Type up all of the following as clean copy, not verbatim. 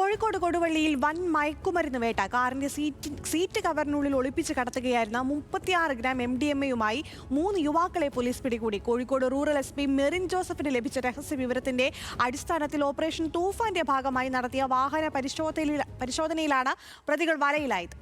കോഴിക്കോട് കൊടുവള്ളിയിൽ വൻ മയക്കുമരുന്ന് വേട്ട. കാറിന്റെ സീറ്റ് കവറിനുള്ളിൽ ഒളിപ്പിച്ച് കടത്തുകയായിരുന്ന 36 ഗ്രാം MDMA-യുമായി 3 യുവാക്കളെ പോലീസ് പിടികൂടി. കോഴിക്കോട് റൂറൽ SP മെറിൻ ജോസഫിന് ലഭിച്ച രഹസ്യ വിവരത്തിന്റെ അടിസ്ഥാനത്തിൽ ഓപ്പറേഷൻ തൂഫാന്റെ ഭാഗമായി നടത്തിയ വാഹന പരിശോധനയിലാണ് പ്രതികൾ വലയിലായത്.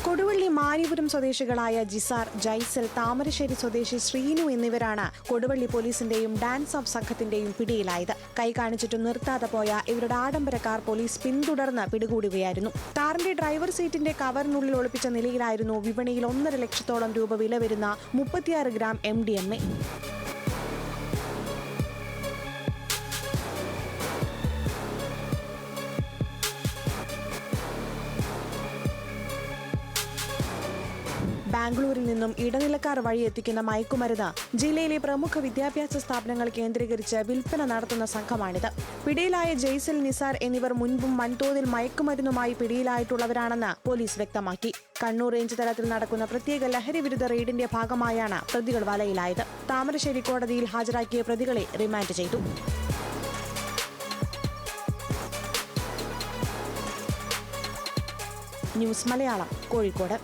കൊടുവള്ളി മാനിപുരം സ്വദേശികളായ ജിസാർ, ജൈസൽ, താമരശ്ശേരി സ്വദേശി ശ്രീനു എന്നിവരാണ് കൊടുവള്ളി പോലീസിന്റെയും ഡാൻസ് ഓഫ് സംഘത്തിന്റെയും പിടിയിലായത്. കൈ കാണിച്ചിട്ടും നിർത്താതെ പോയ ഇവരുടെ ആഡംബര കാർ പോലീസ് പിന്തുടർന്ന് പിടികൂടുകയായിരുന്നു. കാറിന്റെ ഡ്രൈവർ സീറ്റിന്റെ കവറിനുള്ളിൽ ഒളിപ്പിച്ച നിലയിലായിരുന്നു വിപണിയിൽ 1.5 ലക്ഷത്തോളം രൂപ വില വരുന്ന 36 ഗ്രാം MDMA. ബാംഗ്ലൂരിൽ നിന്നും ഇടനിലക്കാർ വഴി എത്തിക്കുന്ന മയക്കുമരുന്ന് ജില്ലയിലെ പ്രമുഖ വിദ്യാഭ്യാസ സ്ഥാപനങ്ങൾ കേന്ദ്രീകരിച്ച് വിൽപ്പന നടത്തുന്ന സംഘമാണിത്. പിടിയിലായ ജയ്സൽ, നിസാർ എന്നിവർ മുൻപും വൻതോതിൽ മയക്കുമരുന്നുമായി പിടിയിലായിട്ടുള്ളവരാണെന്ന് പോലീസ് വ്യക്തമാക്കി. കണ്ണൂർ റേഞ്ച് തലത്തിൽ നടക്കുന്ന പ്രത്യേക ലഹരി വിരുദ്ധ റെയ്ഡിന്റെ ഭാഗമായാണ് പ്രതികൾ വലയിലായത്. താമരശ്ശേരി കോടതിയിൽ ഹാജരാക്കിയ പ്രതികളെ റിമാൻഡ് ചെയ്തു. ന്യൂസ് മലയാളം, കോഴിക്കോട്.